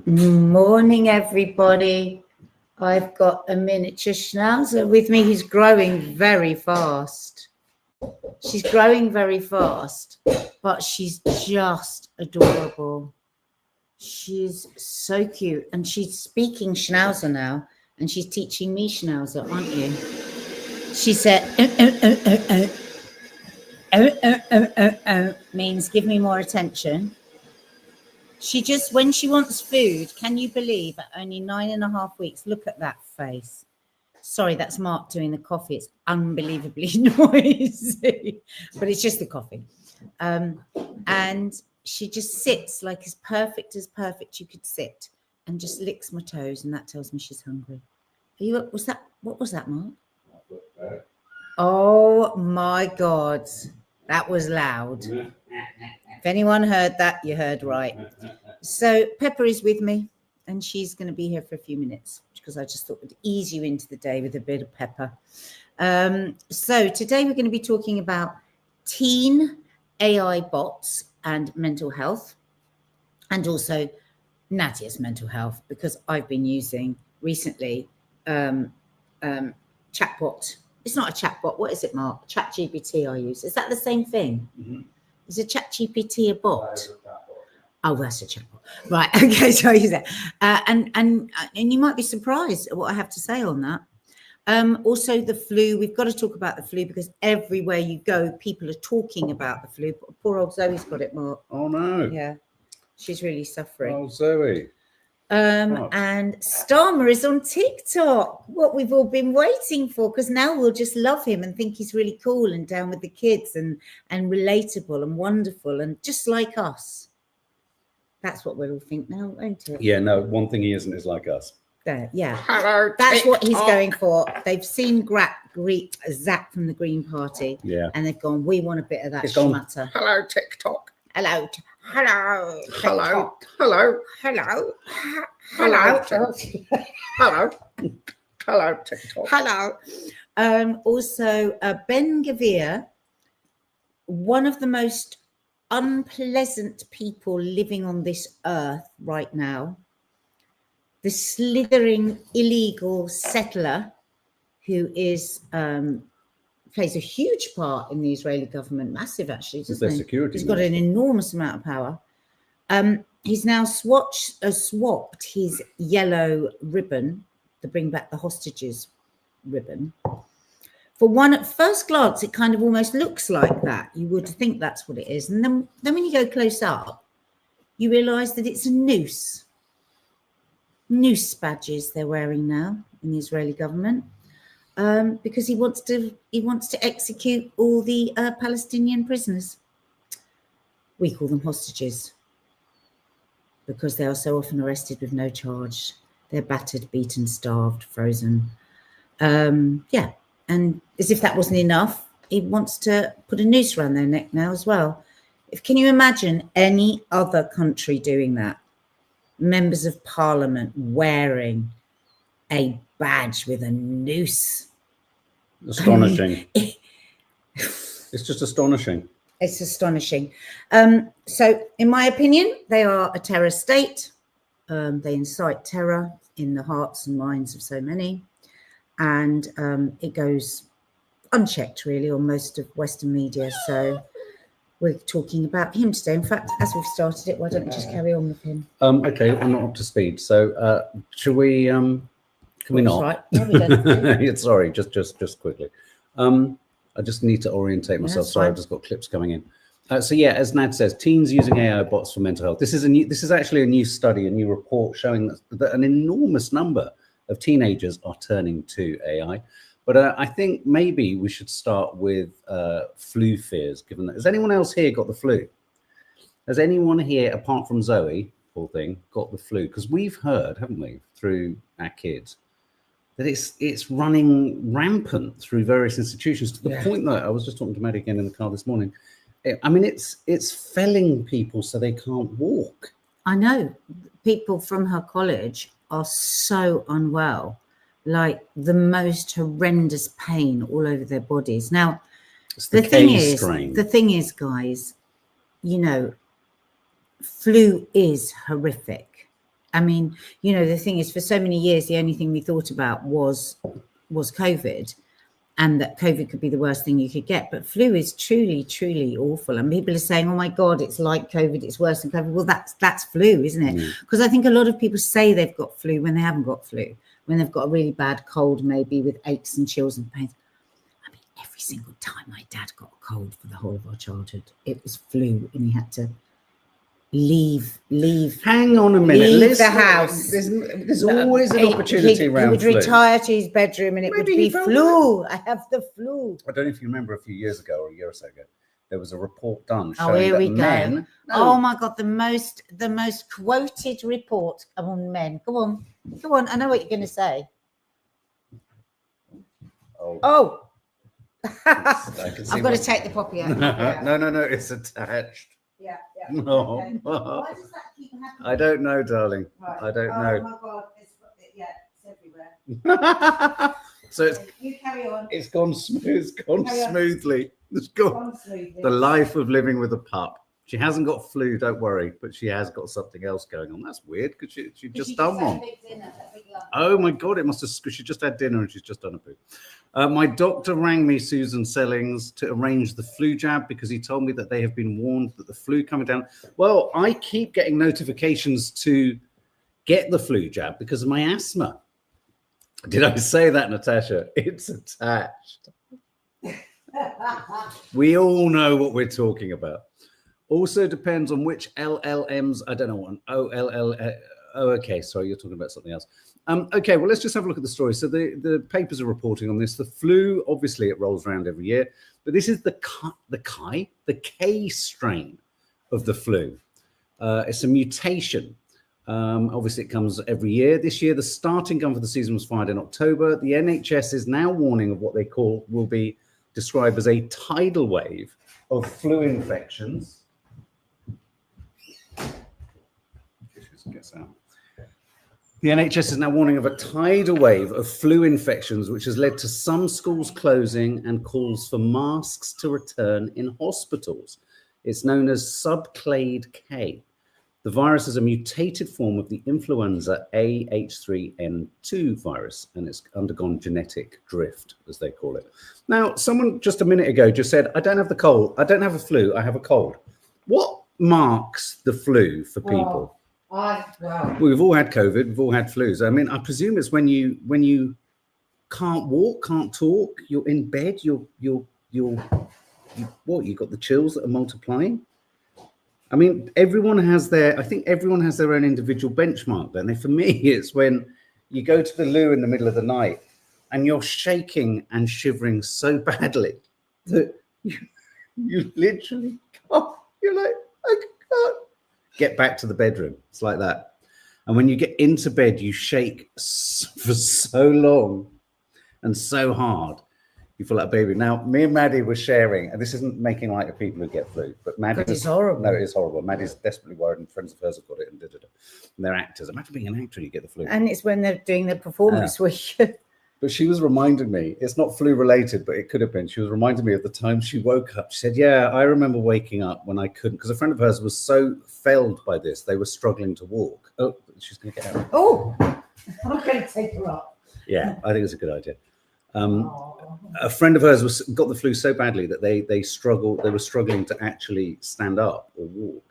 Morning, everybody. I've got a miniature schnauzer with me who's growing very fast. She's growing very fast, but she's just adorable. She's so cute, and she's speaking schnauzer now, and she's teaching me schnauzer, aren't you? She said, means give me more attention. She just, when she wants food, can you believe at only 9.5 weeks? Look at that face. Sorry, that's Mark doing the coffee. It's unbelievably noisy, but it's just the coffee. And she just sits like as perfect you could sit, and just licks my toes, and that tells me she's hungry. Are you? What was that, Mark? Oh my God, that was loud. If anyone heard that, you heard right. So Pepper is with me, and she's going to be here for a few minutes because I just thought we'd ease you into the day with a bit of Pepper. So today we're going to be talking about teen AI bots and mental health, and also Nadia's mental health, because I've been using recently chatbot. It's not a chatbot. What is it, Mark? ChatGPT I use. Is that the same thing? Mm-hmm. Is a ChatGPT a bot? Oh, that's a chatbot. Right. Okay. So I use that. And you might be surprised at what I have to say on that. Also, the flu. We've got to talk about the flu because everywhere you go, people are talking about the flu. Poor old Zoe's got it, Mark. Oh no. Yeah, she's really suffering. Oh, Zoe. And Starmer is on TikTok. What we've all been waiting for, because now we'll just love him and think he's really cool and down with the kids and relatable and wonderful and just like us. That's what we'll all think now, won't it? Yeah, no, one thing he isn't is like us. There, yeah. Hello, that's TikTok. What he's going for. They've seen Zach from the Green Party. Yeah. And they've gone, we want a bit of that It's gone. schmutter. Hello, TikTok. Hello. Hello. TikTok. Hello. Hello. Hello. Hello. Hello, TikTok. Hello. Also, Ben Gvir, one of the most unpleasant people living on this earth right now, the slithering illegal settler who is plays a huge part in the Israeli government, massive actually, doesn't he? Security. He's got an enormous amount of power. He's now swapped his yellow ribbon, the Bring Back the Hostages ribbon. For one, at first glance, it kind of almost looks like that. You would think that's what it is. And then when you go close up, you realise that it's a noose. Noose badges they're wearing now in the Israeli government, because he wants to execute all the Palestinian prisoners. We call them hostages because they are so often arrested with no charge. They're battered, beaten, starved, frozen. Yeah. And as if that wasn't enough, he wants to put a noose around their neck now as well. Can you imagine any other country doing that? Members of Parliament wearing a badge with a noose. Astonishing. It's just astonishing. It's astonishing. So, in my opinion, they are a terror state. They incite terror in the hearts and minds of so many. And it goes unchecked, really, on most of Western media. So we're talking about him today. In fact, as we've started it, why don't we just carry on with him? Okay, I'm not up to speed. So should we? Can we not? Right. No, we don't. Sorry, just quickly. I just need to orientate myself. Sorry, I've just got clips coming in. So yeah, as Nad says, teens using AI bots for mental health. This is actually a new study, a new report showing that an enormous number of teenagers are turning to AI. But I think maybe we should start with flu fears, given that. Has anyone else here got the flu? Has anyone here, apart from Zoe, poor thing, got the flu? Because we've heard, haven't we, through our kids, that it's running rampant through various institutions to the point that I was just talking to Maddie again in the car this morning. I mean, it's felling people so they can't walk. I know. People from her college are so unwell, like the most horrendous pain all over their bodies. Now, the thing is, guys, you know, flu is horrific. I mean, you know, the thing is, for so many years, the only thing we thought about was COVID, and that COVID could be the worst thing you could get. But flu is truly, truly awful. And people are saying, oh my God, it's like COVID, it's worse than COVID. Well, that's flu, isn't it? Because I think a lot of people say they've got flu when they haven't got flu, when they've got a really bad cold, maybe with aches and chills and pains. I mean, every single time my dad got a cold for the whole of our childhood, it was flu, and he had to leave. Hang on a minute. Leave the house. There's always an opportunity around He would flu. retire to his bedroom, and it would be flu. I have the flu. I don't know if you remember a few years ago or a year or so ago, there was a report done Oh, showing here that we go. men. Oh my God, the most quoted report among men. Go on. I know what you're going to say. Oh. I've got to take the poppy out. No, it's attached. Yeah. No. Okay. Why does that keep happening? I don't know, darling. Right. I don't Oh know. my God, it's everywhere. So You carry on. it's gone smooth. It's gone Carry on. smoothly. It's gone. The life of living with a pup. She hasn't got flu, don't worry, but she has got something else going on. That's weird because she just done one. Oh my God, it must have, she just had dinner and she's just done a poo. My doctor rang me, Susan Sellings, to arrange the flu jab because he told me that they have been warned that the flu coming down. Well, I keep getting notifications to get the flu jab because of my asthma. Did I say that, Natasha? It's attached. We all know what we're talking about. Also depends on which LLMs. I don't know what. Oh, okay. Sorry, you're talking about something else. Okay, well, let's just have a look at the story. So the papers are reporting on this. The flu, obviously, it rolls around every year, but this is the K strain of the flu. It's a mutation. Obviously, it comes every year. This year, the starting gun for the season was fired in October. The NHS is now warning of what they call will be described as a tidal wave of flu infections. The NHS is now warning of a tidal wave of flu infections, which has led to some schools closing and calls for masks to return in hospitals. It's known as subclade K. The virus is a mutated form of the influenza AH3N2 virus, and it's undergone genetic drift, as they call it. Now, someone just a minute ago just said, I don't have the cold. I don't have a flu. I have a cold. What marks the flu for people? Well, we've all had COVID. We've all had flus. I mean, I presume it's when you can't walk, can't talk, you're in bed, you've got the chills that are multiplying. I mean, everyone has their own individual benchmark, don't they? For me, it's when you go to the loo in the middle of the night and you're shaking and shivering so badly that you literally can't, you're like, I can't get back to the bedroom. It's like that. And when you get into bed, you shake for so long and so hard. You feel like a baby. Now, me and Maddie were sharing, and this isn't making light of people who get flu, but Maddie. It's horrible. No, it is horrible. Maddie's desperately worried, and friends of hers have got it, and And they're actors. Imagine being an actor and you get the flu. And it's when they're doing the performance week. But she was reminding me, it's not flu related, but it could have been. She was reminding me of the time she woke up. She said, yeah, I remember waking up when I couldn't, because a friend of hers was so felled by this, they were struggling to walk. Oh, she's going to get out. Oh, I'm going to take her up. Yeah, I think it's a good idea. A friend of hers got the flu so badly that they were struggling to actually stand up or walk.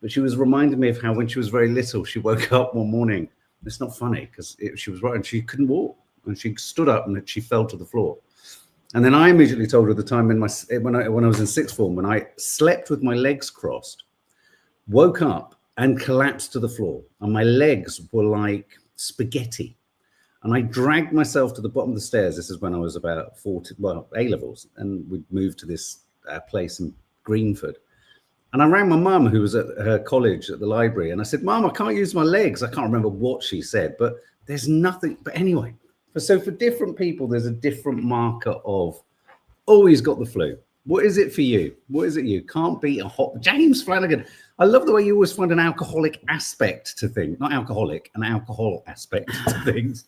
But she was reminding me of how when she was very little, she woke up one morning. It's not funny because she was right and she couldn't walk. And she stood up and she fell to the floor. And then I immediately told her the time when I was in sixth form, when I slept with my legs crossed, woke up and collapsed to the floor. And my legs were like spaghetti. And I dragged myself to the bottom of the stairs. This is when I was about 40, well, A-levels. And we moved to this place in Greenford. And I rang my mum, who was at her college at the library. And I said, Mum, I can't use my legs. I can't remember what she said, but there's nothing. But anyway, so for different people, there's a different marker of, oh, he's got the flu. What is it for you? What is it you? Can't beat a hot... James Flanagan. I love the way you always find an alcoholic aspect to things. Not alcoholic, an alcohol aspect to things.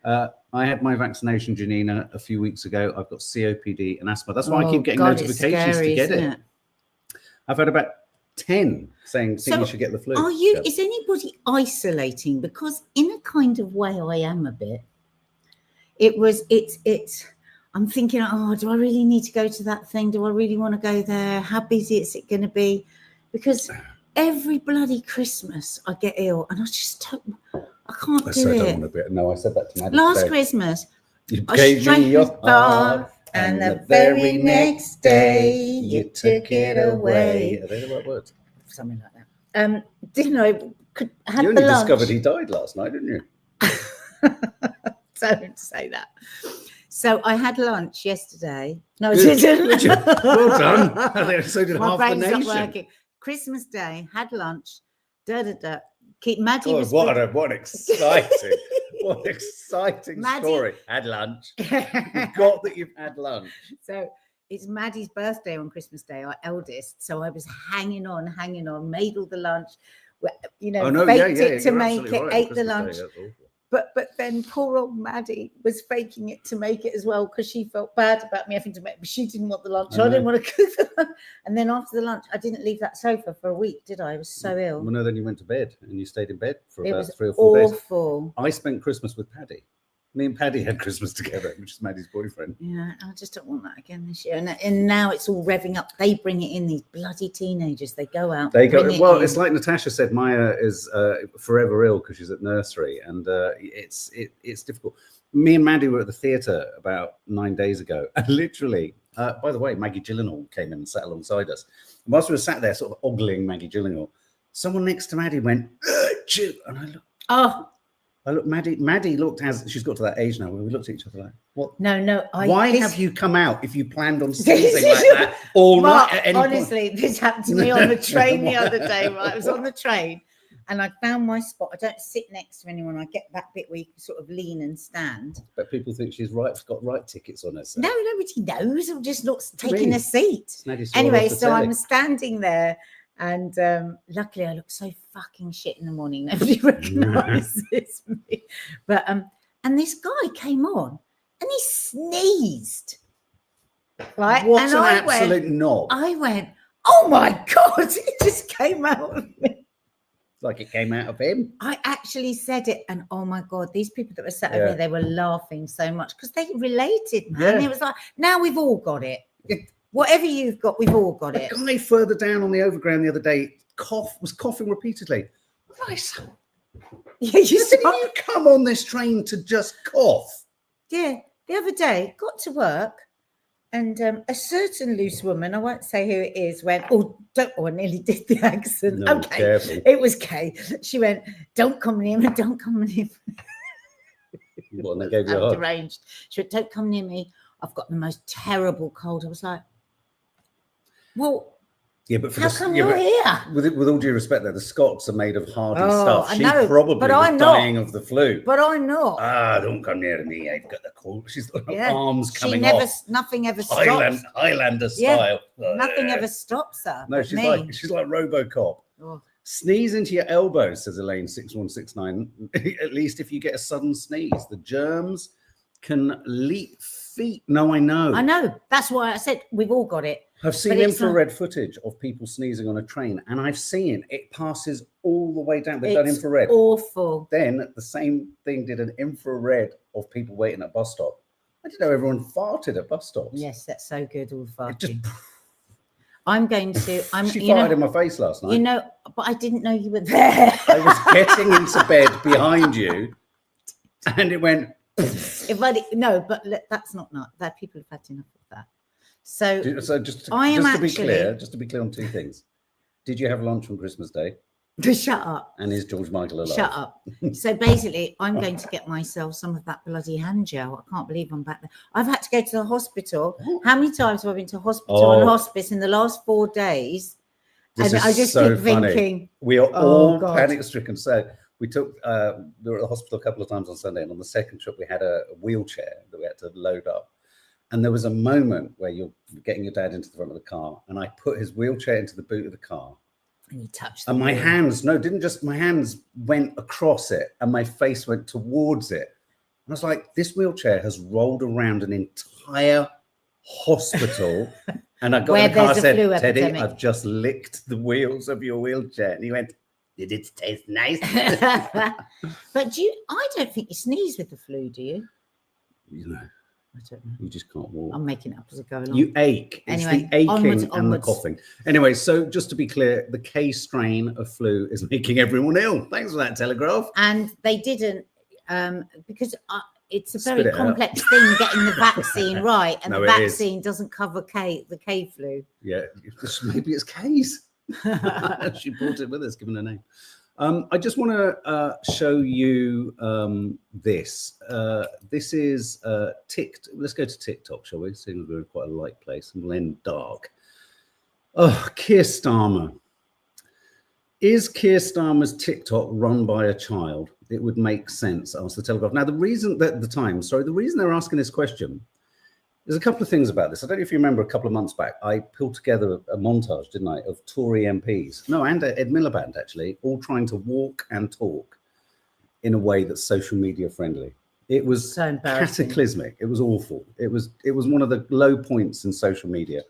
I had my vaccination, Janina, a few weeks ago. I've got COPD and asthma. That's why I keep getting notifications to get it. I've had about 10 saying So you should get the flu. Are you? jab. Is anybody isolating? Because in a kind of way, I am a bit. It's. I'm thinking, oh, do I really need to go to that thing? Do I really want to go there? How busy is it going to be? Because every bloody Christmas I get ill, and I just don't. I can't I do said I it. want a bit. No, I said that to Maddie Last today. Christmas, You I gave me straightened your the bar, heart, and the very next day you took it away. Are they the right words? Something like that. Didn't I? Had You the only lunch. discovered he died last night, didn't you? Don't say that. So I had lunch yesterday. No, I Good. didn't. Did you? Well done. So did My half the brain's not nation. working. Christmas Day, had lunch. Keep Maddie God, was what an exciting, what an exciting Maddie- story. Had lunch. You've got that you've had lunch. So it's Maddie's birthday on Christmas Day, our eldest. So I was hanging on, made all the lunch, baked it to make it, ate the lunch. But then poor old Maddie was faking it to make it as well because she felt bad about me having to make. But she didn't want the lunch. So I didn't want to cook the lunch. And then after the lunch, I didn't leave that sofa for a week, did I? I was so ill. Well, no, then you went to bed and you stayed in bed for It about was 3 or 4 days. awful. I spent Christmas with Paddy. Me and Paddy had Christmas together, which is Maddie's boyfriend. Yeah, I just don't want that again this year. And now it's all revving up. They bring it in, these bloody teenagers. They go out. It's like Natasha said, Maya is forever ill because she's at nursery, and it's difficult. Me and Maddie were at the theatre about 9 days ago, and literally, by the way, Maggie Gyllenhaal came in and sat alongside us. And whilst we were sat there sort of ogling Maggie Gyllenhaal, someone next to Maddie went, "Achoo," and I looked. Oh. I look, Maddie looked as she's got to that age now where we looked at each other like, what? No. Why have you come out if you planned on sneezing like that all night at any honestly, this happened to me on the train the other day, right? I was on the train and I found my spot. I don't sit next to anyone. I get that bit where you can sort of lean and stand. But people think she's got right tickets on her. So. No, nobody knows. I'm just not taking a seat. Anyway, so I'm standing there. And luckily, I look so fucking shit in the morning. Nobody recognises me. But and this guy came on and he sneezed. Right? What an absolute knob! I went, oh my god! It just came out of me. Like it came out of him. I actually said it, and oh my god, these people that were sat over here, they were laughing so much because they related, man. It was like, now we've all got it. Whatever you've got, we've all got it. A guy further down on the overground the other day was coughing repeatedly. Nice. Yeah, didn't you come on this train to just cough? Yeah, the other day, got to work, and a certain loose woman, I won't say who it is, went, I nearly did the accent. No, okay, careful. It was Kay. She went, don't come near me, don't come near me. What, and they gave you a hug? Deranged. She went, don't come near me. I've got the most terrible cold. I was like, well, yeah, but how come you're here? With all due respect, though, the Scots are made of hardy Oh, stuff. I She know, probably but was I'm not. dying of the flu. But I'm not. Don't come near me. I've got the cold. She's got her arms coming off. Nothing ever stops. Highlander style. Nothing ever stops her. No, she's like RoboCop. Oh. Sneeze into your elbow, says Elaine 6169. At least if you get a sudden sneeze, the germs can leap feet. No, I know. I know. That's why I said we've all got it. I've seen infrared footage of people sneezing on a train, and I've seen it passes all the way down. They've done infrared. Awful. Then the same thing did an infrared of people waiting at bus stop. I didn't know everyone farted at bus stops. Yes, that's so good. All farting. I'm going to. She farted in my face last night. But I didn't know you were there. I was getting into bed behind you, and it went. That's not that. People have had enough of that. So just to be clear on two things. Did you have lunch on Christmas Day? Shut up. And is George Michael alive? Shut up. So basically, I'm going to get myself some of that bloody hand gel. I can't believe I'm back there. I've had to go to the hospital. How many times have I been to hospital and hospice in the last 4 days? This and I just keep thinking, we are all panic stricken. So we were at the hospital a couple of times on Sunday, and on the second trip we had a wheelchair that we had to load up. And there was a moment where you're getting your dad into the front of the car, and I put his wheelchair into the boot of the car. And you touched and my hands went across it, and my face went towards it. And I was like, this wheelchair has rolled around an entire hospital. And I got Where in the car, I there's a said, flu Teddy, epidemic. I've just licked the wheels of your wheelchair. And he went, did it taste nice? But I don't think you sneeze with the flu, do you? You know, I don't know. you just can't walk. I'm making it up as I go along. You ache. It's Anyway, the aching onwards, and onwards. the coughing. Anyway, so just to be clear, the K strain of flu is making everyone ill. Thanks for that, Telegraph. And they didn't, because it's a Spit very it out. complex thing getting the vaccine right, and No, the it is. vaccine doesn't cover the K flu. Yeah, maybe it's K's. She brought it with us, given her name. I just want to show you this. This is TikTok. Let's go to TikTok, shall we? Seeing we're in quite a light place, and we'll end dark. Oh, Keir Starmer. Is Keir Starmer's TikTok run by a child? It would make sense, asked the Telegraph. Now, the reason that the reason they're asking this question, there's a couple of things about this. I don't know if you remember a couple of months back, I pulled together a montage, didn't I, of Tory MPs, no, and Ed Miliband actually, all trying to walk and talk in a way that's social media friendly. It was So embarrassing. cataclysmic. It was awful. It was one of the low points in social media.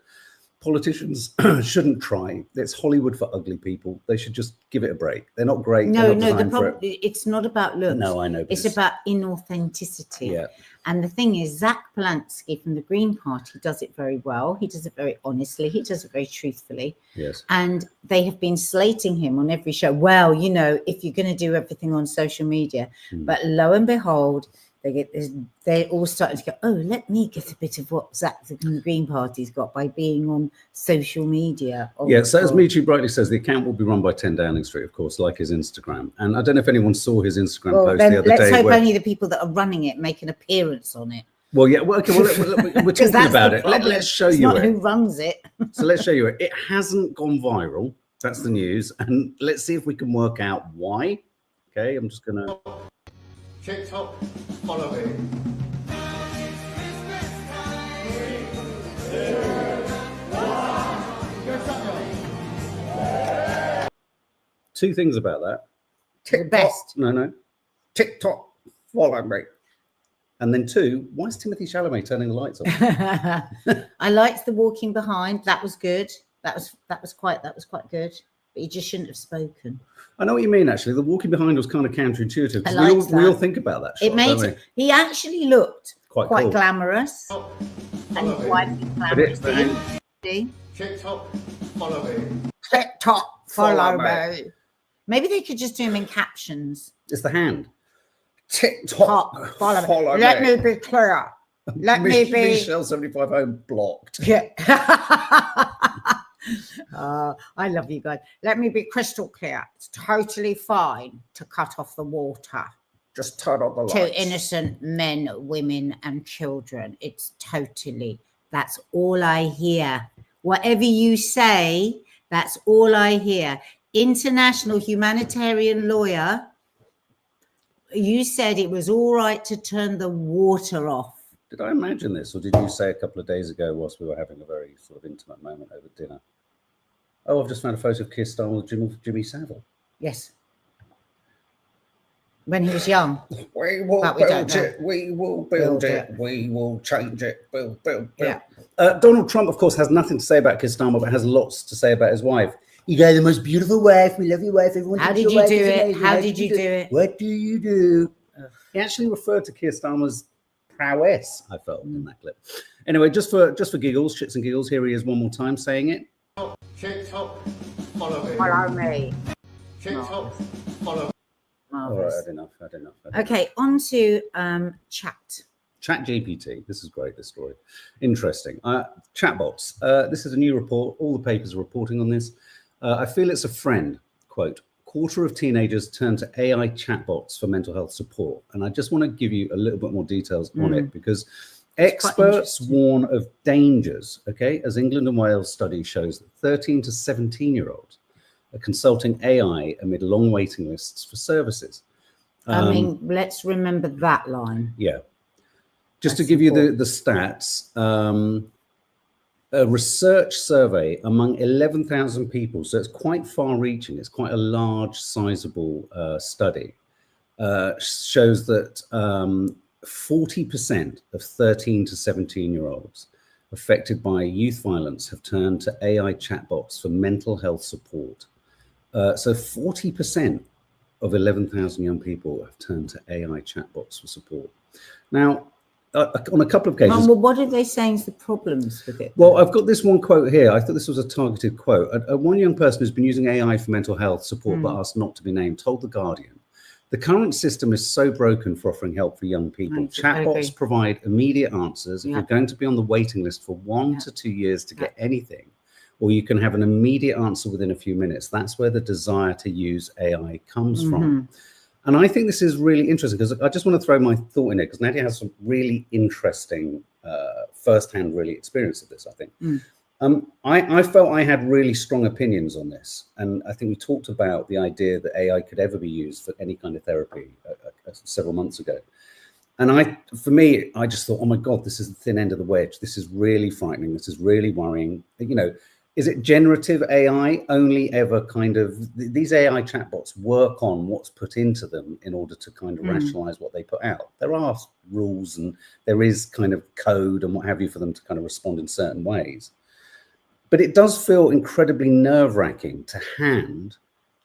Politicians shouldn't try. It's Hollywood for ugly people. They should just give it a break. They're not great. No, They're not the designed for problem, it's not about looks. No, I know. It's about inauthenticity. Yeah. And the thing is, Zach Polanski from the Green Party does it very well. He does it very honestly. He does it very truthfully. Yes. And they have been slating him on every show. Well, you know, if you're going to do everything on social media, but lo and behold, they're all starting to go, oh, let me get a bit of what Zach from the Green Party's got by being on social media. Oh, yeah, so as Michi brightly says, the account will be run by 10 Downing Street, of course, like his Instagram. And I don't know if anyone saw his Instagram post then the other let's day. hope only the people that are running it make an appearance on it. Well, yeah, well, okay, we're talking about it. Let's show it's you not it. who runs it. So let's show you it. It hasn't gone viral. That's the news. And let's see if we can work out why. Okay, I'm just going to... TikTok, follow me. Two things about that. The best. No. TikTok, follow me. And then two, why is Timothy Chalamet turning the lights on? I liked the walking behind. That was good. That was quite good. But he just shouldn't have spoken. I know what you mean, actually. The walking behind was kind of counterintuitive. I Because liked we all that. think about that shot, It made don't we? he actually looked Quite quite cool. glamorous. And his wife is glamorous. But it- See? TikTok, follow me. TikTok, follow me. Maybe they could just do him in captions. It's the hand. TikTok, Follow me. Let me be clear. Let me be. Michelle 75 home blocked. Yeah. I love you guys. Let me be crystal clear. It's totally fine to cut off the water. Just turn on the lights. To innocent men, women, and children. It's totally, that's all I hear. Whatever you say, that's all I hear. International humanitarian lawyer, you said it was all right to turn the water off. Did I imagine this, or did you say a couple of days ago whilst we were having a very sort of intimate moment over dinner? Oh, I've just found a photo of Keir Starmer with Jimmy Savile. Yes. When he was young. We will But we don't build know. it. We will build Build it. it. We will change it. Build. Yeah. Donald Trump, of course, has nothing to say about Keir Starmer, but has lots to say about his wife. You got the most beautiful wife. We love your wife. Everyone. How thinks did your you wife do is it? amazing. How did you do it? What do you do? He actually referred to Keir Starmer's prowess, I felt, in that clip. Anyway, just for giggles, shits and giggles, here he is one more time saying it. TikTok, follow me. Follow me. TikTok, follow me. All right, I don't know. Okay, on to chat. Chat GPT. This is great, this story. Interesting. Chatbots. This is a new report. All the papers are reporting on this. I feel it's a friend. Quote, quarter of teenagers turn to AI chatbots for mental health support. And I just want to give you a little bit more details on it because experts warn of dangers, okay? As England and Wales study shows that 13 to 17-year-olds are consulting AI amid long waiting lists for services. I mean, let's remember that line. Yeah. Just to That's give you important. the stats, a research survey among 11,000 people, so it's quite far-reaching, it's quite a large, sizable study, shows that 40% of 13 to 17-year-olds affected by youth violence have turned to AI chatbots for mental health support. So 40% of 11,000 young people have turned to AI chatbots for support. Now, on a couple of occasions. Well, what are they saying is the problems with it? Well, I've got this one quote here. I thought this was a targeted quote. One young person who's been using AI for mental health support but asked not to be named told The Guardian, "The current system is so broken for offering help for young people. Chatbots provide immediate answers. If you're going to be on the waiting list for 1 to 2 years to get anything, or you can have an immediate answer within a few minutes, that's where the desire to use AI comes from." And I think this is really interesting because I just want to throw my thought in it because Nadia has some really interesting first-hand really experience of this, I think. I felt I had really strong opinions on this. And I think we talked about the idea that AI could ever be used for any kind of therapy several months ago. And for me, I just thought, oh my God, this is the thin end of the wedge. This is really frightening. This is really worrying. You know, is it generative AI only ever kind of, these AI chatbots work on what's put into them in order to kind of rationalize what they put out. There are rules and there is kind of code and what have you for them to kind of respond in certain ways. But it does feel incredibly nerve-wracking to hand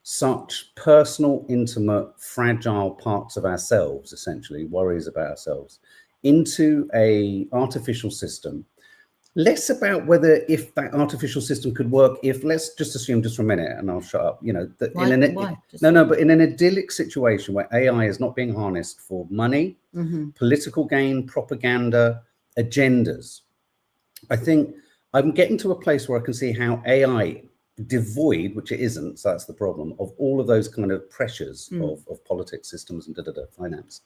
such personal, intimate, fragile parts of ourselves, essentially, worries about ourselves, into a artificial system. Less about whether if that artificial system could work, if let's just assume just for a minute and I'll shut up, you know, that Why? but in an idyllic situation where AI is not being harnessed for money, political gain, propaganda, agendas, I think I'm getting to a place where I can see how AI devoid, which it isn't, so that's the problem, of all of those kind of pressures of politics, systems and finance,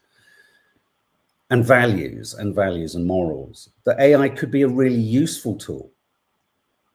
and values and morals, that AI could be a really useful tool.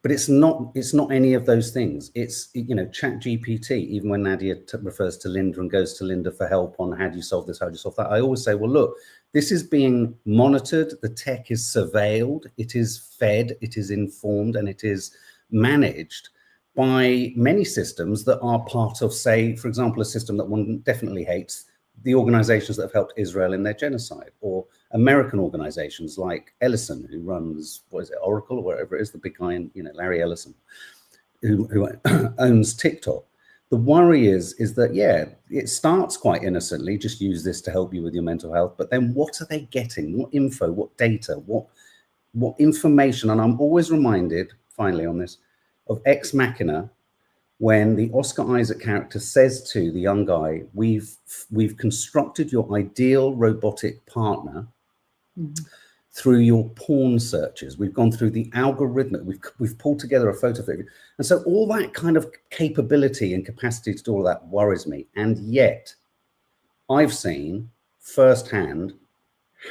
But it's not any of those things. It's, you know, ChatGPT, even when Nadia refers to Linda and goes to Linda for help on how do you solve this, how do you solve that, I always say, well, look, this is being monitored, the tech is surveilled, it is fed, it is informed, and it is managed by many systems that are part of, say, for example, a system that one definitely hates, the organizations that have helped Israel in their genocide, or American organizations like Ellison, who runs, what is it, Oracle or whatever it is, the big guy, in, you know, Larry Ellison, who owns TikTok. The worry is that, yeah, it starts quite innocently, just use this to help you with your mental health, but then what are they getting? What info, what data, what information? And I'm always reminded, finally on this, of Ex Machina, when the Oscar Isaac character says to the young guy, we've constructed your ideal robotic partner through your porn searches. We've gone through the algorithm. We've pulled together a photo of it. And so all that kind of capability and capacity to do all that worries me. And yet I've seen firsthand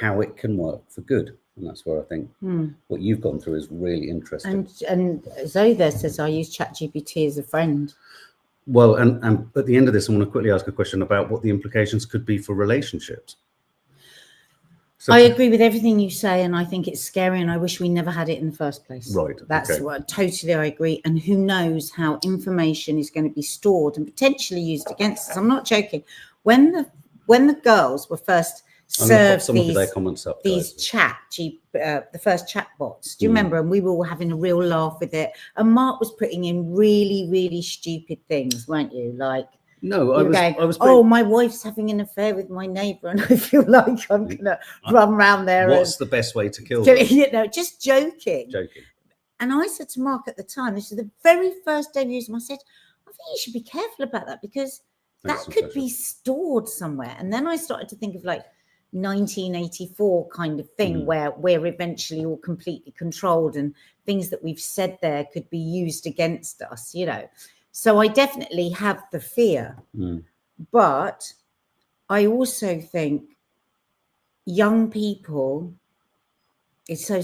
how it can work for good. And that's where I think what you've gone through is really interesting. And Zoe there says, I use ChatGPT as a friend. Well, and at the end of this, I want to quickly ask a question about what the implications could be for relationships. So, I agree with everything you say, and I think it's scary, and I wish we never had it in the first place. Right. That's what totally I agree. And who knows how information is going to be stored and potentially used against us. I'm not joking. When the girls were first served these the first chatbots, do you remember? And we were all having a real laugh with it. And Mark was putting in really, really stupid things, weren't you? Like, no, I was. Oh, my wife's having an affair with my neighbour, and I feel like I'm gonna run around there. What's the best way to kill them? You know, just joking. Joking. And I said to Mark at the time, this is the very first day of using. I said, I think you should be careful about that because that could be stored somewhere. And then I started to think of like 1984 kind of thing where we're eventually all completely controlled and things that we've said there could be used against us, you know. So I definitely have the fear, but I also think young people, it's so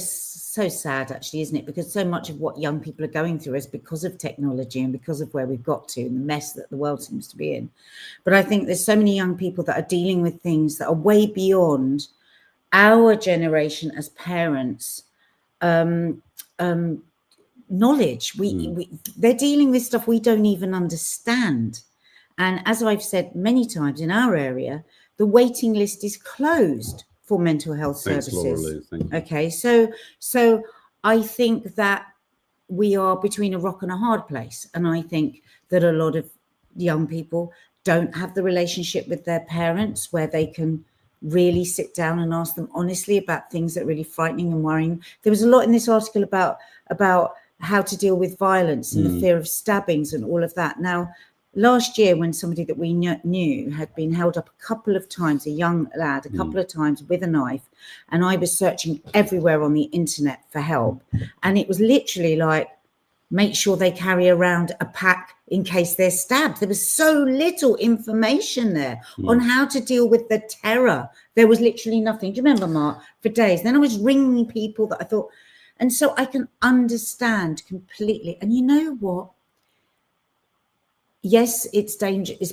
sad actually, isn't it? Because so much of what young people are going through is because of technology and because of where we've got to and the mess that the world seems to be in. But I think there's so many young people that are dealing with things that are way beyond our generation as parents, knowledge. They're dealing with stuff we don't even understand. And as I've said many times in our area, the waiting list is closed for mental health services. Laura Lou, thank you. Okay, so I think that we are between a rock and a hard place. And I think that a lot of young people don't have the relationship with their parents where they can really sit down and ask them honestly about things that are really frightening and worrying. There was a lot in this article about how to deal with violence and the fear of stabbings and all of that. Now, last year, when somebody that we knew had been held up a couple of times, a young lad, a couple of times with a knife, and I was searching everywhere on the internet for help, and it was literally like, make sure they carry around a pack in case they're stabbed. There was so little information there on how to deal with the terror. There was literally nothing. Do you remember, Mark, for days? Then I was ringing people that I thought, and so I can understand completely. And you know what? Yes, it's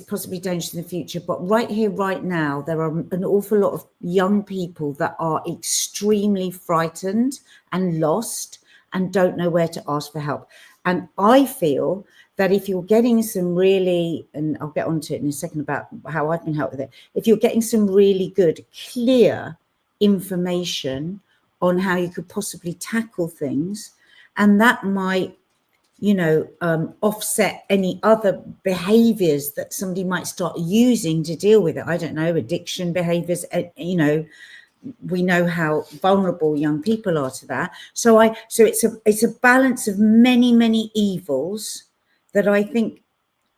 possibly dangerous in the future, but right here, right now, there are an awful lot of young people that are extremely frightened and lost and don't know where to ask for help. And I feel that if you're getting some really, and I'll get onto it in a second about how I've been helped with it, if you're getting some really good, clear information on how you could possibly tackle things, and that might, offset any other behaviors that somebody might start using to deal with it. I don't know, addiction behaviors, we know how vulnerable young people are to that. So it's a balance of many, many evils that I think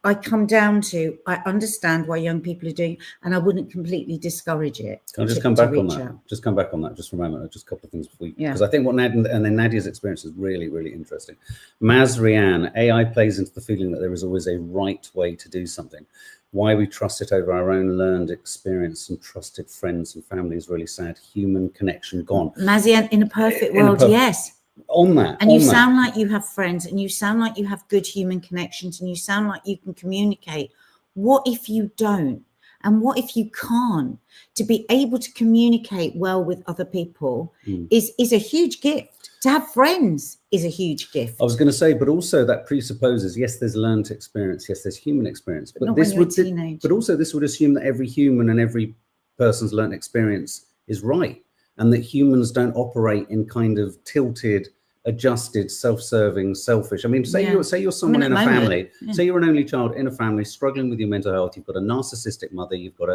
I come down to. I understand why young people are doing, and I wouldn't completely discourage it. Can I just come back on that? Just come back on that just for a moment. Just a couple of things before because I think what Nadia's experience is really, really interesting. Mazrian, AI plays into the feeling that there is always a right way to do something. Why we trust it over our own learned experience and trusted friends and family is really sad. Human connection gone. Mazian, in a perfect world, yes. On that. And you sound like you have friends, and you sound like you have good human connections, and you sound like you can communicate. What if you don't? And what if you can't? To be able to communicate well with other people is a huge gift. To have friends is a huge gift. I was going to say, but also that presupposes, yes, there's learned experience, yes, there's human experience, but this would assume that every human and every person's learned experience is right, and that humans don't operate in kind of tilted, adjusted, self-serving, selfish. I mean, say you're someone in a family, say you're an only child in a family struggling with your mental health. You've got a narcissistic mother, you've got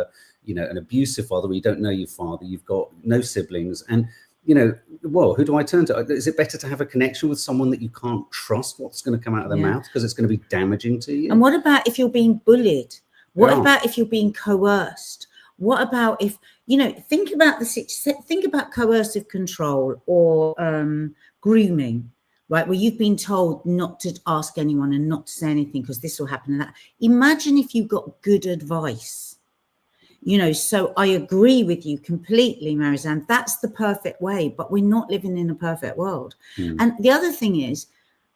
an abusive father, you don't know your father, you've got no siblings, and who do I turn to? Is it better to have a connection with someone that you can't trust what's going to come out of their mouth because it's going to be damaging to you? And what about if you're being bullied? What about if you're being coerced? What about if, think about coercive control or grooming, right? Where you've been told not to ask anyone and not to say anything because this will happen and that. Imagine if you got good advice. So I agree with you completely, Marizanne. That's the perfect way, but we're not living in a perfect world. And the other thing is,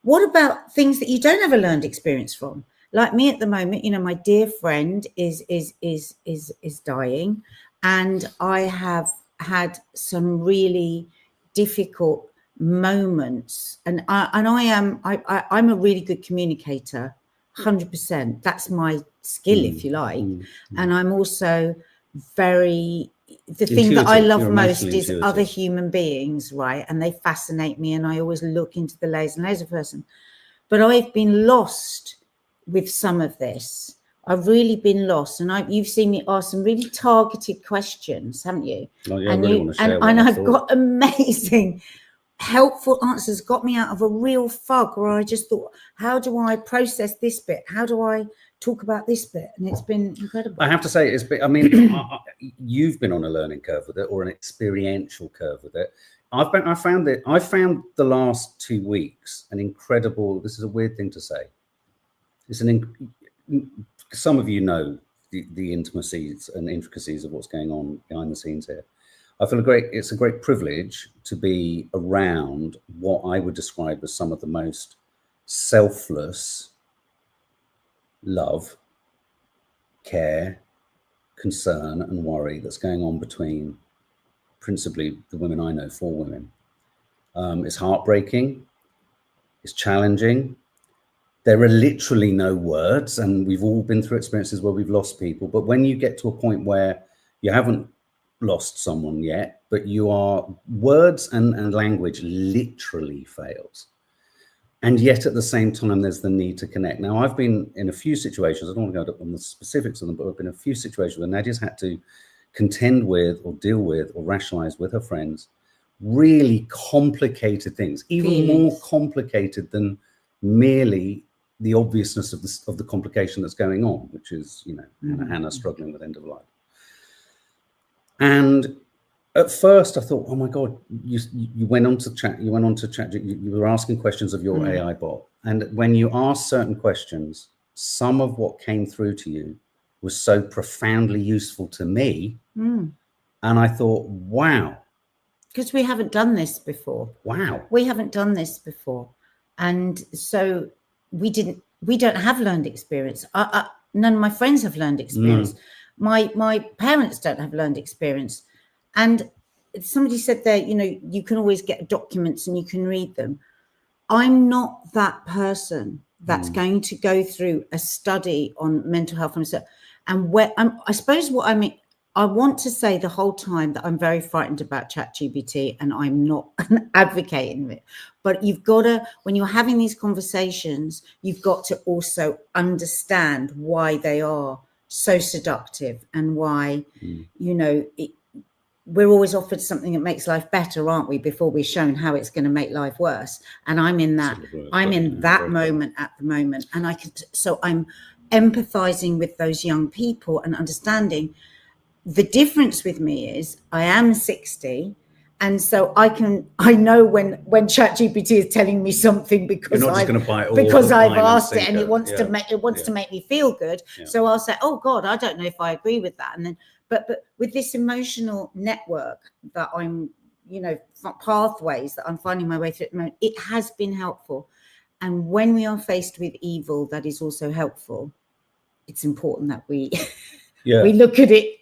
what about things that you don't have a learned experience from? Like me at the moment, my dear friend is dying, and I have had some really difficult moments, and I'm a really good communicator. 100%. That's my skill, if you like. And I'm also the thing that I love most is other human beings, right? And they fascinate me, and I always look into the layers and layers of person. But I've been lost with some of this. I've really been lost, and you've seen me ask some really targeted questions, haven't you? Oh, yeah, and I've got amazing helpful answers, got me out of a real fog where I just thought, how do I process this bit? How do I talk about this bit? And it's been incredible. I have to say, you've been on a learning curve with it, or an experiential curve with it. I found the last 2 weeks an incredible, this is a weird thing to say. Some of you know the intimacies and intricacies of what's going on behind the scenes here. I feel it's a great privilege to be around what I would describe as some of the most selfless love, care, concern, and worry that's going on between principally the women I know, 4 women. It's heartbreaking, it's challenging. There are literally no words, and we've all been through experiences where we've lost people. But when you get to a point where you haven't lost someone yet, but you are words and language literally fails. And yet at the same time, there's the need to connect. Now, I've been in a few situations, I don't want to go on the specifics of them, but I've been in a few situations where Nadia's had to contend with or deal with or rationalize with her friends really complicated things, even more complicated than merely the obviousness of the complication that's going on, which is, you know, Hannah struggling with end of life. And at first I thought, oh my God, you went on to chat, you were asking questions of your AI bot. And when you asked certain questions, some of what came through to you was so profoundly useful to me. And I thought, wow. Because we haven't done this before. Wow. We haven't done this before. And so we don't have learned experience. None of my friends have learned experience. My parents don't have learned experience. And somebody said there, you know, you can always get documents and you can read them. I'm not that person that's going to go through a study on mental health and where I suppose what I mean, I want to say the whole time that I'm very frightened about ChatGPT and I'm not advocating it. But you've got to, when you're having these conversations, you've got to also understand why they are so seductive and why, you know, we're always offered something that makes life better, aren't we? Before we're shown how it's going to make life worse. And I'm in that, moment at the moment. And so I'm empathizing with those young people and understanding. The difference with me is I am 60, and so I know when ChatGPT is telling me something because I've asked it and it wants to make me feel good. So I'll say, oh God, I don't know if I agree with that. And then, but with this emotional network that I'm, you know, pathways that I'm finding my way through at the moment, it has been helpful. And when we are faced with evil that is also helpful, it's important that we we look at it,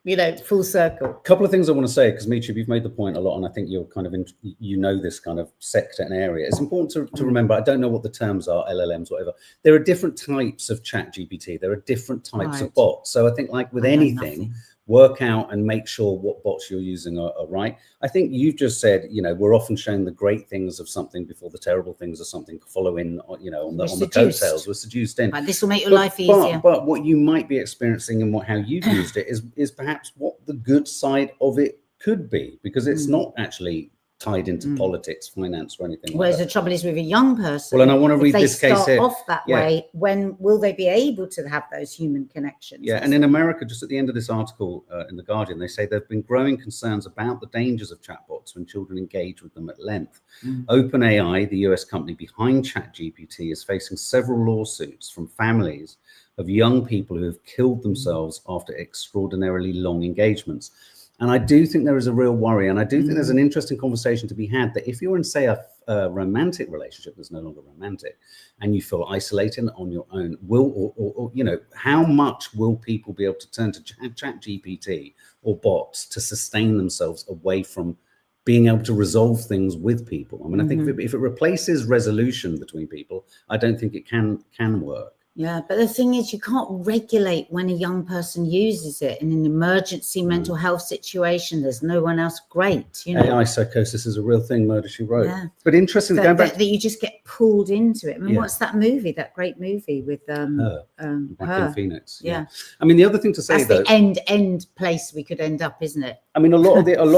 you know, full circle. A couple of things I want to say, because Michi, you've made the point a lot, and I think you're kind of you know this kind of sector and area. It's important to remember, I don't know what the terms are, LLMs, whatever. There are different types of ChatGPT. There are different types of bots. So I think, like with anything, work out and make sure what bots you're using are right. I think you've just said, you know, we're often shown the great things of something before the terrible things of something follow in, you know, on the coattails. We're seduced in. But this will make your life easier. But what you might be experiencing and how you've used it is perhaps what the good side of it could be, because it's not actually tied into politics, finance, or anything. Whereas like that. the trouble is with a young person. Well, and I want to read this case here. Off that way, when will they be able to have those human connections? Yeah, and in America, just at the end of this article in The Guardian, they say there have been growing concerns about the dangers of chatbots when children engage with them at length. OpenAI, the US company behind ChatGPT, is facing several lawsuits from families of young people who have killed themselves after extraordinarily long engagements. And I do think there is a real worry, and I do think there's an interesting conversation to be had that if you're in, say, a romantic relationship that's no longer romantic, and you feel isolated on your own, or you know, how much will people be able to turn to ChatGPT or bots to sustain themselves away from being able to resolve things with people? I mean, I think if it replaces resolution between people, I don't think it can work. Yeah, but the thing is, you can't regulate when a young person uses it in an emergency mental health situation. There's no one else great, you know. AI psychosis is a real thing, Murder, She Wrote. Yeah. But interesting, going back... that you just get pulled into it. I mean, what's that movie, that great movie with Joaquin Phoenix. Yeah. I mean, the other thing to say, that's the end place we could end up, isn't it? I mean, a lot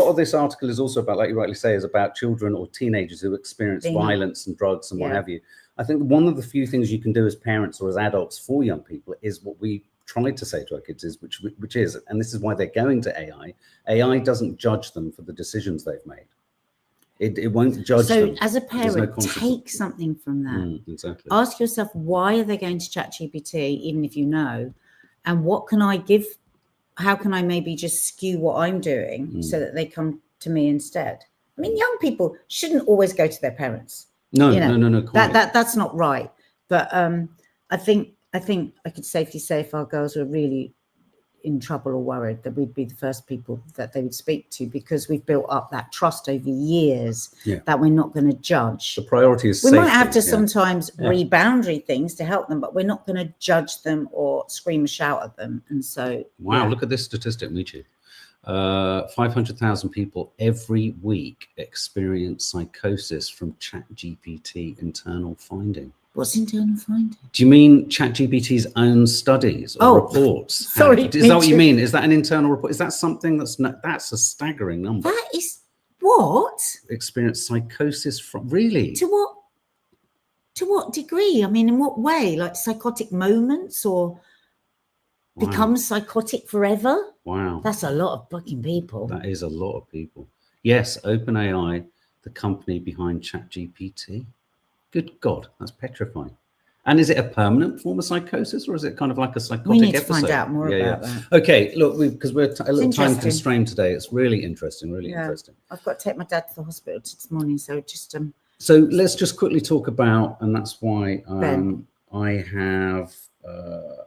of this article is also about, like you rightly say, is about children or teenagers who experience violence and drugs and what have you. I think one of the few things you can do as parents or as adults for young people is what we tried to say to our kids is, which is, and this is why they're going to AI. AI doesn't judge them for the decisions they've made. It won't judge them. So as a parent, take something from that. Exactly. Ask yourself, why are they going to ChatGPT, even if you know, and what can I give? How can I maybe just skew what I'm doing so that they come to me instead? I mean, young people shouldn't always go to their parents. No, you know, no. That's not right. But I think I could safely say if our girls were really in trouble or worried, that we'd be the first people that they would speak to, because we've built up that trust over years that we're not going to judge. The priority is we safety. Might have to sometimes re-boundary things to help them, but we're not going to judge them or scream and shout at them. And so look at this statistic, Michi. 500,000 people every week experience psychosis from ChatGPT internal finding. What's internal finding? Do you mean ChatGPT's own studies or reports? Sorry, Is that what you mean? Is that an internal report? Is that something that's a staggering number? That is what? Experience psychosis from, really? To what degree? I mean, in what way? Like psychotic moments, or become psychotic forever? Wow. That's a lot of fucking people. That is a lot of people. Yes, OpenAI, the company behind ChatGPT. Good God, that's petrifying. And is it a permanent form of psychosis, or is it kind of like a psychotic We need to episode? find out more about that. Okay, look, because we're a little time interesting. constrained today. It's really interesting, really interesting. I've got to take my dad to the hospital this morning, so just So let's just quickly talk about, and that's why Ben. I have.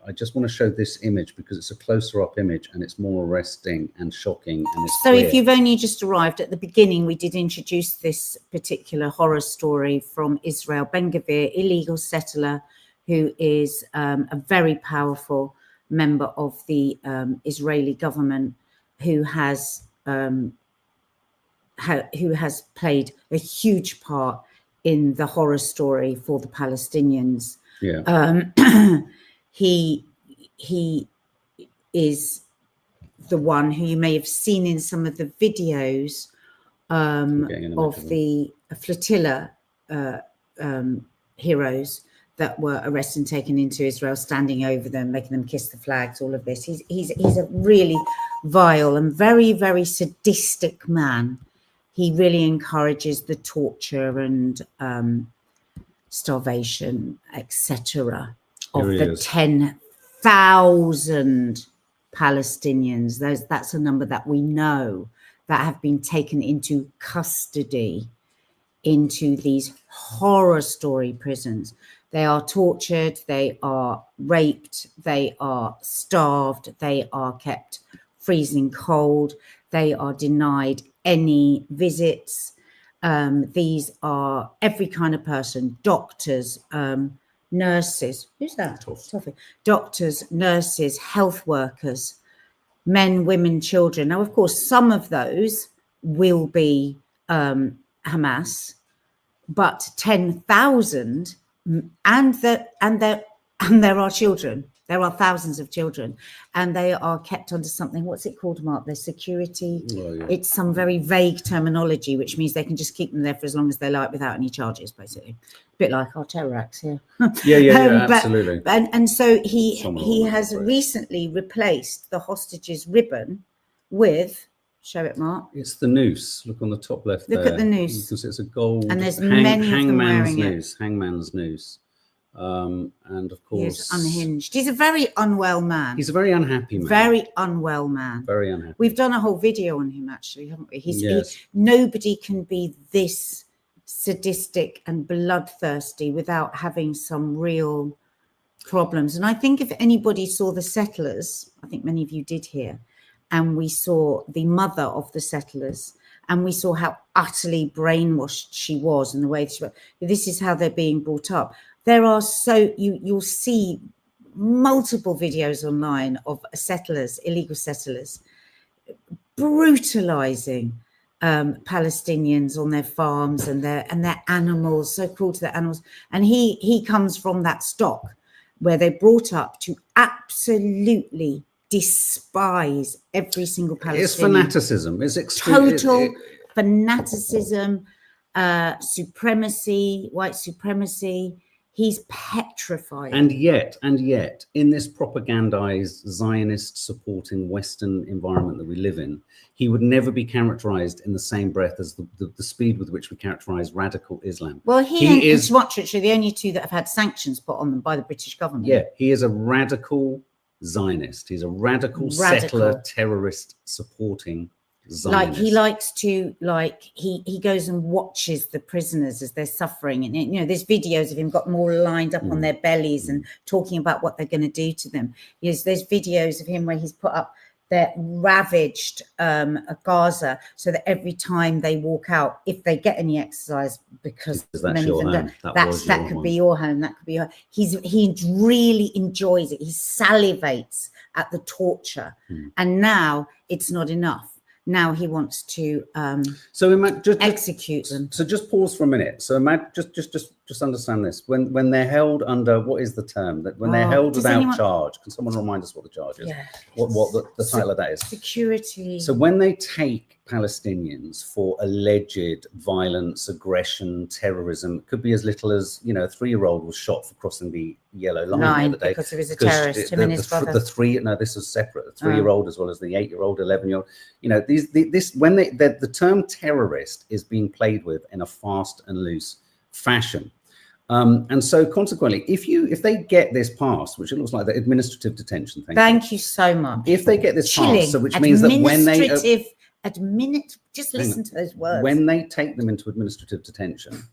I just want to show this image because it's a closer up image and it's more arresting and shocking. And it's So clear. if you've only just arrived, at the beginning, we did introduce this particular horror story from Israel. Gvir, illegal settler, who is a very powerful member of the Israeli government, who has played a huge part in the horror story for the Palestinians. Yeah. He is the one who you may have seen in some of the videos of the flotilla heroes that were arrested and taken into Israel, standing over them, making them kiss the flags, all of this. He's a really vile and very, very sadistic man. He really encourages the torture and starvation, etc., of the 10,000 Palestinians. That's a number that we know that have been taken into custody into these horror story prisons. They are tortured, they are raped, they are starved, they are kept freezing cold, they are denied any visits. These are every kind of person, doctors, nurses. Who's that? Toffee. Doctors, nurses, health workers, men, women, children. Now, of course, some of those will be Hamas, but 10,000, and there are children. There are thousands of children, and they are kept under something. What's it called, Mark? Their security. Oh, yeah. It's some very vague terminology, which means they can just keep them there for as long as they like without any charges, basically. A bit like our terror acts here. Yeah, absolutely. And so he has recently replaced the hostages ribbon with, show it, Mark. It's the noose. Look on the top left. Look there. at the noose. Because it's a gold. And there's many of them wearing noose. Hangman's noose. And of course, he's unhinged. He's a very unwell man. He's a very unhappy man. Very unwell man. Very unhappy. We've done a whole video on him, actually, haven't we? Nobody can be this sadistic and bloodthirsty without having some real problems. And I think if anybody saw The Settlers, I think many of you did here, and we saw the mother of the settlers, and we saw how utterly brainwashed she was and the way she was. This is how they're being brought up. There are you'll see multiple videos online of settlers, illegal settlers, brutalizing Palestinians on their farms and their animals, so cruel to their animals. And he comes from that stock where they're brought up to absolutely despise every single Palestinian. It's fanaticism. It's extreme. Total fanaticism, supremacy, white supremacy. He's petrified. And yet, in this propagandized, Zionist supporting Western environment that we live in, he would never be characterized in the same breath as the speed with which we characterize radical Islam. Well, he and Smotrich are the only two that have had sanctions put on them by the British government. Yeah, he is a radical Zionist. He's a radical settler terrorist supporting Zionist. Like he likes to, he goes and watches the prisoners as they're suffering, and there's videos of him got them all lined up on their bellies and talking about what they're going to do to them. There's videos of him where he's put up they're ravaged Gaza, so that every time they walk out, if they get any exercise, because many of them don't, that could be your home, that could be your home. He really enjoys it. He salivates at the torture, and now it's not enough. Now he wants to execute them. So just pause for a minute. So just understand this. When they're held under, what is the term? That when they're held without charge. Can someone remind us what the charge is? Yeah. What the title of that is? Security. So when they take Palestinians for alleged violence, aggression, terrorism, it could be as little as, you know, a 3-year-old was shot for crossing the yellow line the other day because he was a terrorist. Him and his brother. This was separate. The 3-year-old as well as the 8-year-old, 11-year-old. You know, the term terrorist is being played with in a fast and loose fashion. And so consequently, if they get this passed, which it looks like the administrative detention thing. Thank you so much. If they get this passed, so which means that when they just listen to those words. When they take them into administrative detention,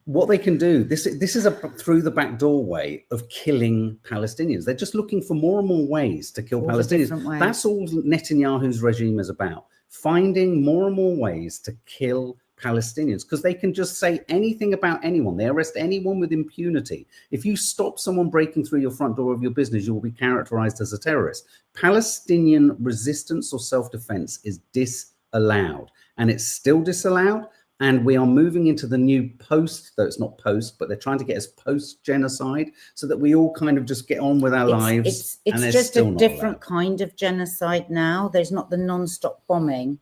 what they can do, this is a through the back door way of killing Palestinians. They're just looking for more and more ways to kill Palestinians. That's all Netanyahu's regime is about, finding more and more ways to kill Palestinians, because they can just say anything about anyone. They arrest anyone with impunity. If you stop someone breaking through your front door of your business, you will be characterized as a terrorist. Palestinian resistance or self-defense is disallowed, and it's still disallowed. And we are moving into the new post, though it's not post, but they're trying to get us post-genocide so that we all kind of just get on with our lives. It's just a different kind of genocide now. There's not the non-stop bombing,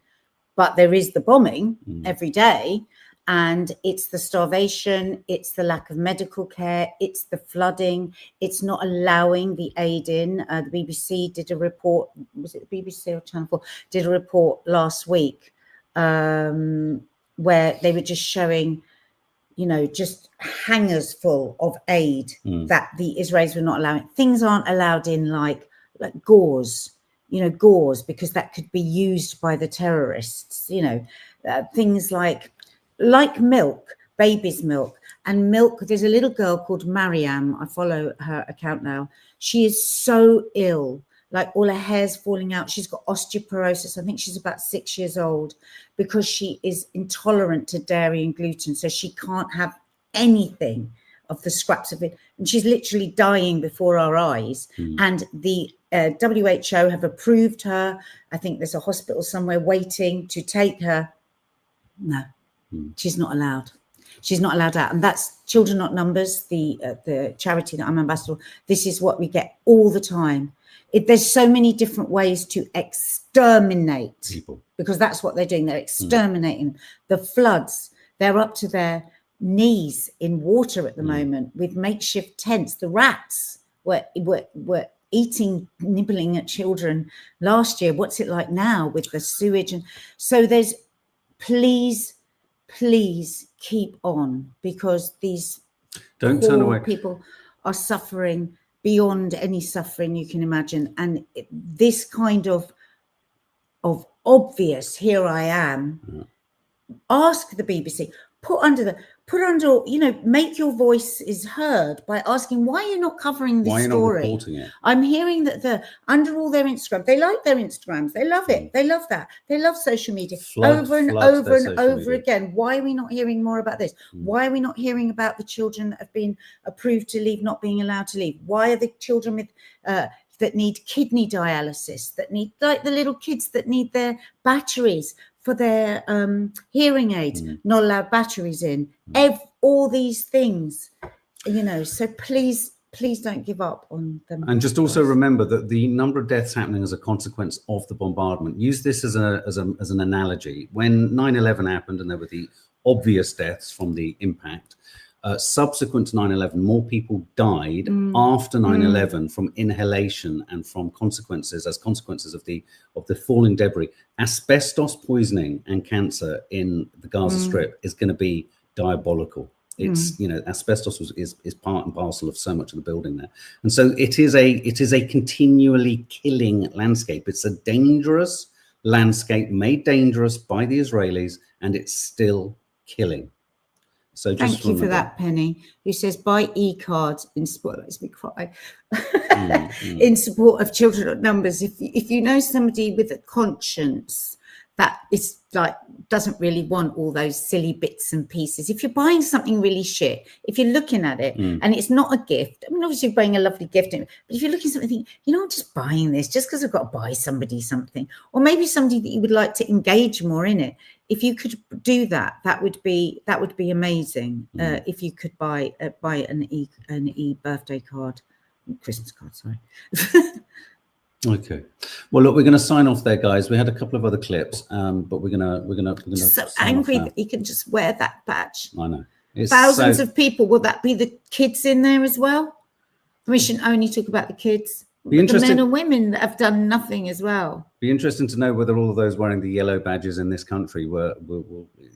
but there is the bombing every day. And it's the starvation, it's the lack of medical care, it's the flooding, it's not allowing the aid in. The BBC did a report, was it the BBC or Channel 4, did a report last week, where they were just showing, you know, just hangers full of aid that the Israelis were not allowing. Things aren't allowed in like gauze, because that could be used by the terrorists, things like milk, baby's milk, and milk. There's a little girl called Mariam. I follow her account now. She is so ill. Like all her hair's falling out. She's got osteoporosis. I think she's about 6 years old, because she is intolerant to dairy and gluten. So she can't have anything of the scraps of it. And she's literally dying before our eyes. And the WHO have approved her. I think there's a hospital somewhere waiting to take her. No, she's not allowed. She's not allowed out. And that's Children Not Numbers, the charity that I'm ambassador for. This is what we get all the time. There's so many different ways to exterminate people, because that's what they're doing. They're exterminating. The floods, they're up to their knees in water at the moment with makeshift tents. The rats were eating, nibbling at children last year. What's it like now with the sewage? And so there's, please keep on, because these don't turn away. People are suffering beyond any suffering you can imagine. And this kind of obvious, here I am, ask the BBC, put under, make your voice is heard by asking, why are you not covering this story? Why are you not reporting it? I'm hearing that under all their Instagram, they like their Instagrams. They love it. They love that. They love social media over and over again. Why are we not hearing more about this? Why are we not hearing about the children that have been approved to leave, not being allowed to leave? Why are the children with that need kidney dialysis, that need, like the little kids that need their batteries for their hearing aids, not allowed batteries in, all these things, so please don't give up on them. And just also remember that the number of deaths happening as a consequence of the bombardment, use this as an analogy. When 9/11 happened and there were the obvious deaths from the impact, subsequent to 9/11, more people died after 9/11 from inhalation and from consequences of the falling debris. Asbestos poisoning and cancer in the Gaza Strip is going to be diabolical. It's asbestos is part and parcel of so much of the building there, and so it is a continually killing landscape. It's a dangerous landscape made dangerous by the Israelis, and it's still killing. So just Thank you for remember. that, Penny, who says buy e-cards in support. Makes me cry. Mm. In support of children at numbers. If you know somebody with a conscience that is like doesn't really want all those silly bits and pieces. If you're buying something really shit, if you're looking at it and it's not a gift, I mean, obviously you're buying a lovely gift, but if you're looking at something, you know, I'm just buying this just because I've got to buy somebody something, or maybe somebody that you would like to engage more in it. If you could do that, that would be amazing. If you could buy an e birthday card, Christmas card, sorry. Okay. Well, look, we're going to sign off there, guys. We had a couple of other clips, but we're gonna. So sign angry off that he can just wear that badge. now. I know. It's Thousands so- of people. Will that be the kids in there as well? We shouldn't only talk about the kids. Be But the men interesting- and women that have done nothing as well. Be interesting to know whether all of those wearing the yellow badges in this country will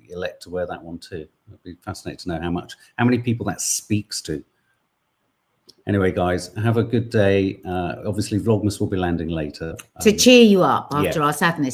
elect to wear that one too. It'd be fascinating to know how many people that speaks to. Anyway, guys, have a good day. Obviously, Vlogmas will be landing later. To cheer you up after yeah. our sadness.